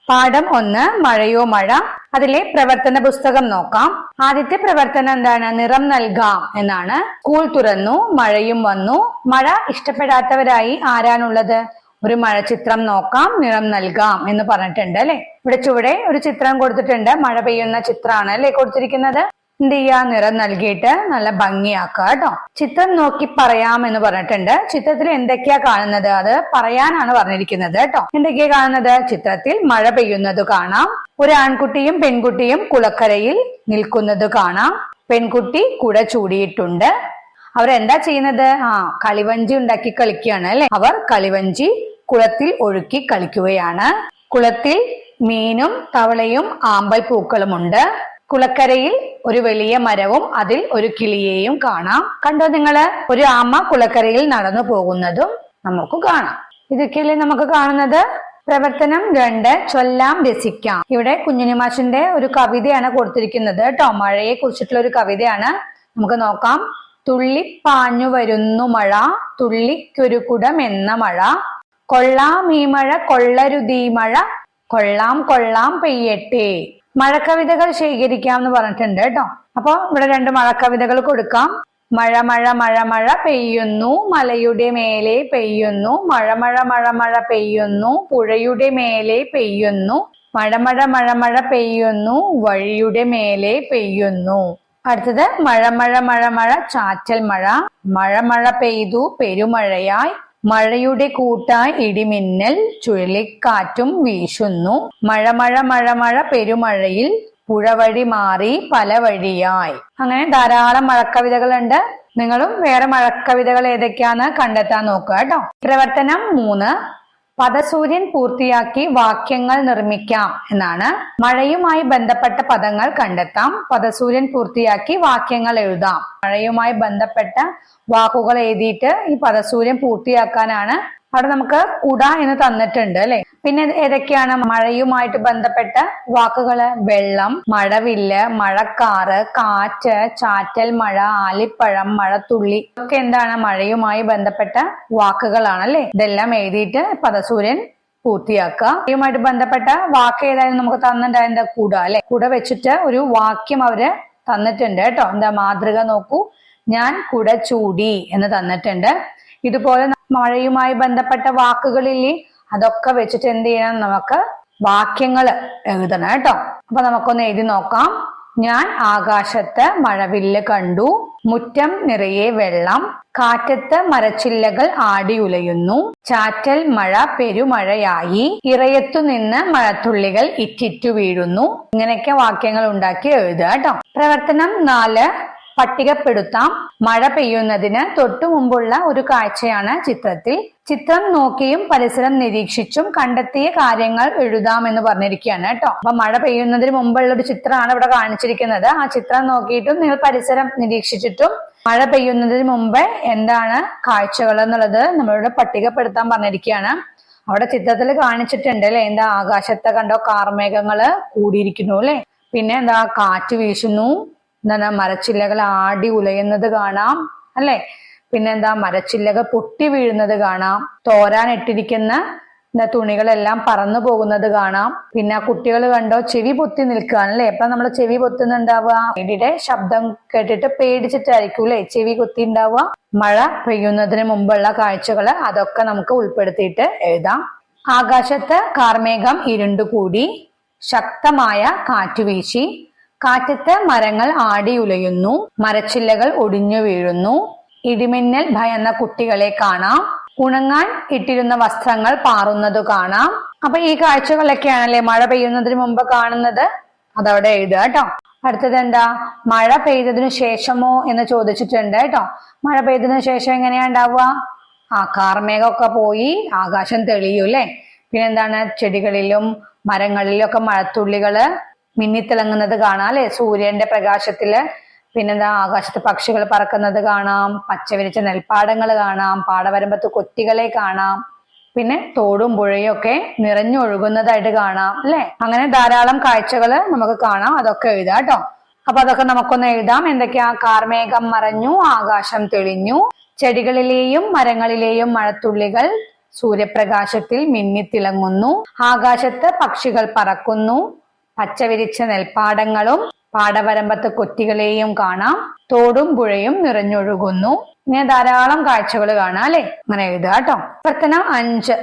പാഠം 1 മഴയോ മഴ. അതിലെ പ്രവർത്തന പുസ്തകം നോക്കാം. ആദ്യത്തെ പ്രവർത്തനം എന്താണ്? നിറം നൽകാം എന്നാണ്. സ്കൂൾ തുറന്നു, മഴയും വന്നു. മഴ ഇഷ്ടപ്പെടാത്തവരായി ആരാണുള്ളത്? ഒരു മഴ ചിത്രം നോക്കാം, നിറം നൽകാം എന്ന് പറഞ്ഞിട്ടുണ്ട് അല്ലെ. ഇവിടെ ചുവടെ ഒരു ചിത്രം കൊടുത്തിട്ടുണ്ട്. മഴ പെയ്യുന്ന ചിത്രമാണ് അല്ലെ കൊടുത്തിരിക്കുന്നത്. എന്ത് ചെയ്യാ? നിറം നൽകിയിട്ട് നല്ല ഭംഗിയാക്കുക കേട്ടോ. ചിത്രം നോക്കി പറയാം എന്ന് പറഞ്ഞിട്ടുണ്ട്. ചിത്രത്തിൽ എന്തൊക്കെയാ കാണുന്നത്? അത് പറയാനാണ് പറഞ്ഞിരിക്കുന്നത് കേട്ടോ. എന്തൊക്കെയാ കാണുന്നത്? ചിത്രത്തിൽ മഴ പെയ്യുന്നത് കാണാം. ഒരു ആൺകുട്ടിയും പെൺകുട്ടിയും കുളക്കരയിൽ നിൽക്കുന്നത് കാണാം. പെൺകുട്ടി കുട ചൂടിയിട്ടുണ്ട്. അവരെന്താ ചെയ്യുന്നത്? കളിവഞ്ചി ഉണ്ടാക്കി കളിക്കുകയാണ് അല്ലെ. അവർ കളിവഞ്ചി കുളത്തിൽ ഒഴുക്കി കളിക്കുകയാണ്. കുളത്തിൽ മീനും തവളയും ആമ്പൽ പൂക്കളും ഉണ്ട്. കുളക്കരയിൽ ഒരു വലിയ മരവും അതിൽ ഒരു കിളിയെയും കാണാം. കണ്ടോ നിങ്ങള്? ഒരു ആമ കുളക്കരയിൽ നടന്നു പോകുന്നതും നമുക്ക് കാണാം. ഇതൊക്കെയല്ലേ നമുക്ക് കാണുന്നത്. പ്രവർത്തനം 2 ചൊല്ലാം രസിക്കാം. ഇവിടെ കുഞ്ഞുണ്ണിമാഷിന്റെ ഒരു കവിതയാണ് കൊടുത്തിരിക്കുന്നത് കേട്ടോ. മഴയെ കുറിച്ചിട്ടുള്ള ഒരു കവിതയാണ്. നമുക്ക് നോക്കാം. തുള്ളിപ്പാഞ്ഞു വരുന്നു മഴ, തുള്ളിക്കൊരു കുടം എന്ന മഴ, കൊള്ളാം ഈ മഴ കൊള്ളരുതീ മഴ, കൊള്ളാം കൊള്ളാം പെയ്യട്ടെ. മഴക്കവിതകൾ ശേഖരിക്കാം എന്ന് പറഞ്ഞിട്ടുണ്ട് കേട്ടോ. അപ്പൊ ഇവിടെ 2 മഴക്കവിതകൾ കൊടുക്കാം. മഴ മഴ മഴ മഴ പെയ്യുന്നു, മലയുടെ മേലെ പെയ്യുന്നു, മഴ മഴ മഴ മഴ പെയ്യുന്നു, പുഴയുടെ മേലെ പെയ്യുന്നു, മഴ മഴ മഴ മഴ പെയ്യുന്നു, വഴിയുടെ മേലെ പെയ്യുന്നു. അടുത്തത് മഴ മഴ മഴ മഴ ചാറ്റൽ മഴ, മഴ മഴ പെയ്തു പെരുമഴയായി, മഴയുടെ കൂട്ടായി ഇടിമിന്നൽ ചുഴലിക്കാറ്റും വീശുന്നു, മഴ മഴ മഴ മഴ പെരുമഴയിൽ പുഴവഴി മാറി പല വഴിയായി. അങ്ങനെ ധാരാളം മഴക്കവിതകളുണ്ട്. നിങ്ങളും വേറെ മഴക്കവിതകൾ ഏതൊക്കെയാന്ന് കണ്ടെത്താൻ നോക്കുക കേട്ടോ. പ്രവർത്തനം 3 പദസൂര്യൻ പൂർത്തിയാക്കി വാക്യങ്ങൾ നിർമ്മിക്കാം എന്നാണ്. മഴയുമായി ബന്ധപ്പെട്ട പദങ്ങൾ കണ്ടെത്താം. പദസൂര്യൻ പൂർത്തിയാക്കി വാക്യങ്ങൾ എഴുതാം. മഴയുമായി ബന്ധപ്പെട്ട വാക്കുകൾ എഴുതിയിട്ട് ഈ പദസൂര്യൻ പൂർത്തിയാക്കാനാണ്. അവിടെ നമുക്ക് കുട എന്ന് തന്നിട്ടുണ്ട് അല്ലെ. പിന്നെ ഏതൊക്കെയാണ് മഴയുമായിട്ട് ബന്ധപ്പെട്ട വാക്കുകള്? വെള്ളം, മഴവില്ല്, മഴക്കാറ്, കാറ്റ്, ചാറ്റൽ മഴ, ആലിപ്പഴം, മഴത്തുള്ളി ഒക്കെ എന്താണ്? മഴയുമായി ബന്ധപ്പെട്ട വാക്കുകളാണ് അല്ലെ. ഇതെല്ലാം എഴുതിയിട്ട് പദസൂര്യൻ പൂർത്തിയാക്കുക. മഴയുമായിട്ട് ബന്ധപ്പെട്ട വാക്ക് ഏതായാലും നമുക്ക് തന്നിട്ടുണ്ടായിരുന്ന കുട അല്ലെ. കുട വെച്ചിട്ട് ഒരു വാക്യം അവര് തന്നിട്ടുണ്ട് കേട്ടോ. എന്താ മാതൃക നോക്കൂ. ഞാൻ കുട ചൂടി എന്ന് തന്നിട്ടുണ്ട്. ഇതുപോലെ മഴയുമായി ബന്ധപ്പെട്ട വാക്കുകളില്ലേ, അതൊക്കെ വെച്ചിട്ട് എന്ത് ചെയ്യണം? നമുക്ക് വാക്യങ്ങൾ എഴുതണം കേട്ടോ. അപ്പൊ നമുക്കൊന്ന് എഴുതി നോക്കാം. ഞാൻ ആകാശത്ത് മഴവില്ല് കണ്ടു, മുറ്റം നിറയെ വെള്ളം, കാറ്റത്ത് മരച്ചില്ലകൾ ആടി ഉലയുന്നു, ചാറ്റൽ മഴ പെരുമഴയായി, ഇറയത്തു നിന്ന് മഴത്തുള്ളികൾ ഇറ്റിറ്റു വീഴുന്നു. ഇങ്ങനെയൊക്കെ വാക്യങ്ങൾ ഉണ്ടാക്കി എഴുതുക കേട്ടോ. പ്രവർത്തനം 4 പട്ടികപ്പെടുത്താം. മഴ പെയ്യുന്നതിന് തൊട്ടു മുമ്പുള്ള ഒരു കാഴ്ചയാണ് ചിത്രത്തിൽ. ചിത്രം നോക്കിയും പരിസരം നിരീക്ഷിച്ചും കണ്ടെത്തിയ കാര്യങ്ങൾ എഴുതാമെന്ന് പറഞ്ഞിരിക്കുകയാണ് കേട്ടോ. അപ്പൊ മഴ പെയ്യുന്നതിന് മുമ്പുള്ള ഒരു ചിത്രമാണ് ഇവിടെ കാണിച്ചിരിക്കുന്നത്. ആ ചിത്രം നോക്കിയിട്ടും നിങ്ങൾ പരിസരം നിരീക്ഷിച്ചിട്ടും മഴ പെയ്യുന്നതിന് മുമ്പ് എന്താണ് കാഴ്ചകൾ എന്നുള്ളത് നമ്മളോട് പട്ടികപ്പെടുത്താൻ പറഞ്ഞിരിക്കുകയാണ്. അവിടെ ചിത്രത്തിൽ കാണിച്ചിട്ടുണ്ട് അല്ലെ. എന്താ? ആകാശത്തെ കണ്ടോ കാർമേഘങ്ങള് കൂടിയിരിക്കുന്നു അല്ലെ. പിന്നെ എന്താ? കാറ്റ് വീശുന്നു. എന്താണ്? മരച്ചില്ലകൾ ആടി ഉലയുന്നത് കാണാം അല്ലെ. പിന്നെന്താ? മരച്ചില്ലകൾ പൊട്ടി വീഴുന്നത് കാണാം. തോരാൻ ഇട്ടിരിക്കുന്ന തുണികളെല്ലാം പറന്നു പോകുന്നത് കാണാം. പിന്നെ കുട്ടികൾ കണ്ടോ ചെവി പൊത്തി നിൽക്കുകയാണ് അല്ലെ. എപ്പോഴാണ് നമ്മൾ ചെവി പൊത്തുന്നുണ്ടാവുക? പേടിയുടെ ശബ്ദം കേട്ടിട്ട് പേടിച്ചിട്ടായിരിക്കും അല്ലെ ചെവി കൊത്തി ഉണ്ടാവുക. മഴ പെയ്യുന്നതിന് മുമ്പുള്ള കാഴ്ചകള് അതൊക്കെ നമുക്ക് ഉൾപ്പെടുത്തിയിട്ട് എഴുതാം. ആകാശത്ത് കാർമേഘം ഇരുണ്ടുകൂടി, ശക്തമായ കാറ്റ് വീശി, കാറ്റത്ത് മരങ്ങൾ ആടി ഉലയുന്നു, മരച്ചില്ലകൾ ഒടിഞ്ഞു വീഴുന്നു, ഇടിമിന്നൽ ഭയന്ന കുട്ടികളെ കാണാം, ഉണങ്ങാൻ ഇട്ടിരുന്ന വസ്ത്രങ്ങൾ പാറുന്നത് കാണാം. അപ്പൊ ഈ കാഴ്ചകളൊക്കെയാണല്ലേ മഴ പെയ്യുന്നതിന് മുമ്പ് കാണുന്നത്. അതവിടെ എഴുതുക കേട്ടോ. അടുത്തത് എന്താ? മഴ പെയ്തതിനു ശേഷമോ എന്ന് ചോദിച്ചിട്ടുണ്ട് കേട്ടോ. മഴ പെയ്തതിനു ശേഷം എങ്ങനെയാ ഉണ്ടാവുക? കാർമേഘമൊക്കെ പോയി ആകാശം തെളിയും അല്ലെ. പിന്നെന്താണ്? ചെടികളിലും മരങ്ങളിലും ഒക്കെ മഴത്തുള്ളികള് മിന്നിത്തിളങ്ങുന്നത് കാണാം അല്ലെ. സൂര്യന്റെ പ്രകാശത്തില്. പിന്നെന്താ? ആകാശത്ത് പക്ഷികൾ പറക്കുന്നത് കാണാം. പച്ചവിരിച്ച നെൽപ്പാടങ്ങൾ കാണാം. പാടവരമ്പത്ത് കൊറ്റികളെ കാണാം. പിന്നെ തോടും പുഴയും ഒക്കെ നിറഞ്ഞൊഴുകുന്നതായിട്ട് കാണാം അല്ലെ. അങ്ങനെ ധാരാളം കാഴ്ചകള് നമുക്ക് കാണാം. അതൊക്കെ എഴുതാം കേട്ടോ. അപ്പൊ അതൊക്കെ നമുക്കൊന്ന് എഴുതാം. എന്തൊക്കെയാ? കാർമേഘം മറഞ്ഞു, ആകാശം തെളിഞ്ഞു, ചെടികളിലെയും മരങ്ങളിലെയും മഴത്തുള്ളികൾ സൂര്യപ്രകാശത്തിൽ മിന്നിത്തിളങ്ങുന്നു. ആകാശത്ത് പക്ഷികൾ പറക്കുന്നു. പച്ചവിരിച്ച നെൽപ്പാടങ്ങളും പാടവരമ്പത്ത് കൊത്തികളെയും കാണാം. തോടും പുഴയും നിറഞ്ഞൊഴുകുന്നു. ഇങ്ങനെ ധാരാളം കാഴ്ചകൾ കാണാം അല്ലെ. അങ്ങനെ എഴുതുക കേട്ടോ. പ്രവർത്തനം 5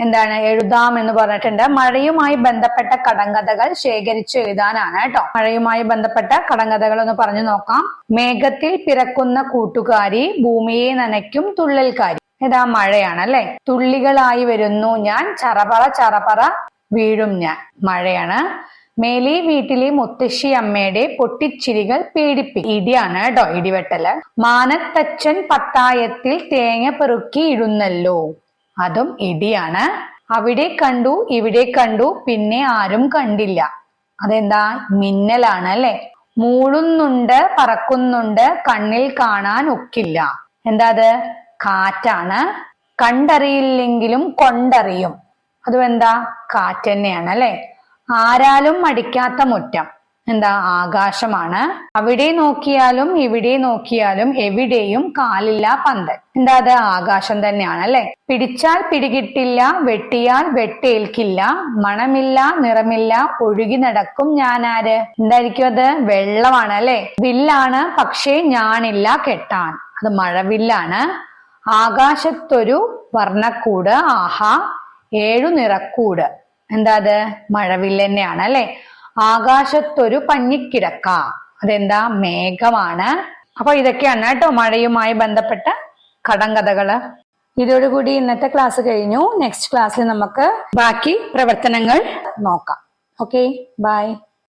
എന്താണ്? എഴുതാം എന്ന് പറഞ്ഞിട്ടുണ്ട്. മഴയുമായി ബന്ധപ്പെട്ട കടങ്കഥകൾ ശേഖരിച്ച് എഴുതാനാണ് കേട്ടോ. മഴയുമായി ബന്ധപ്പെട്ട കടങ്കഥകൾ ഒന്ന് പറഞ്ഞു നോക്കാം. മേഘത്തിൽ പിറക്കുന്ന കൂട്ടുകാരി, ഭൂമിയെ നനയ്ക്കും തുള്ളൽക്കാരി. ഇതാ മഴയാണ് അല്ലെ. തുള്ളികളായി വരുന്നു ഞാൻ, ചറപറ ചറപറ വീഴും ഞാൻ. മഴയാണ്. മേലി വീട്ടിലെ മുത്തശ്ശി അമ്മയുടെ പൊട്ടിച്ചിരികൾ പേടിപ്പിക്കും. ഇടിയാണ് കേട്ടോ, ഇടിവെട്ടല്. മാനത്തച്ഛൻ പത്തായത്തിൽ തേങ്ങ പെറുക്കി ഇടുന്നല്ലോ. അതും ഇടിയാണ്. അവിടെ കണ്ടു ഇവിടെ കണ്ടു പിന്നെ ആരും കണ്ടില്ല. അതെന്താ? മിന്നലാണ് അല്ലെ. മൂളുന്നുണ്ട് പറക്കുന്നുണ്ട് കണ്ണിൽ കാണാൻ ഒക്കില്ല. എന്താ അത്? കാറ്റാണ്. കണ്ടറിയില്ലെങ്കിലും കൊണ്ടറിയും. അതും എന്താ? കാറ്റ് തന്നെയാണ് അല്ലെ. ആരാലും മടിക്കാത്ത മുറ്റം. എന്താ? ആകാശമാണ്. അവിടെ നോക്കിയാലും ഇവിടെ നോക്കിയാലും എവിടെയും കാലില്ല പന്തൽ. എന്താ അത്? ആകാശം തന്നെയാണ് അല്ലെ. പിടിച്ചാൽ പിടികിട്ടില്ല, വെട്ടിയാൽ വെട്ടേൽക്കില്ല, മണമില്ല നിറമില്ല, ഒഴുകി നടക്കും ഞാനാര്. എന്തായിരിക്കും അത്? വെള്ളമാണ് അല്ലെ. വില്ലാണ് പക്ഷേ ഞാനില്ല കെട്ടാൻ. അത് മഴവില്ലാണ്. ആകാശത്തൊരു വർണ്ണക്കൂട്, ആഹാ 7 നിറക്കൂട്. എന്താ അത്? മഴവില്ല് തന്നെയാണ് അല്ലെ. ആകാശത്തൊരു പഞ്ഞിക്കിടക്ക. അതെന്താ? മേഘമാണ്. അപ്പൊ ഇതൊക്കെയാണ് കേട്ടോ മഴയുമായി ബന്ധപ്പെട്ട കടങ്കഥകള്. ഇതോടുകൂടി ഇന്നത്തെ ക്ലാസ് കഴിഞ്ഞു. നെക്സ്റ്റ് ക്ലാസ്സിൽ നമുക്ക് ബാക്കി പ്രവർത്തനങ്ങൾ നോക്കാം. Okay, by.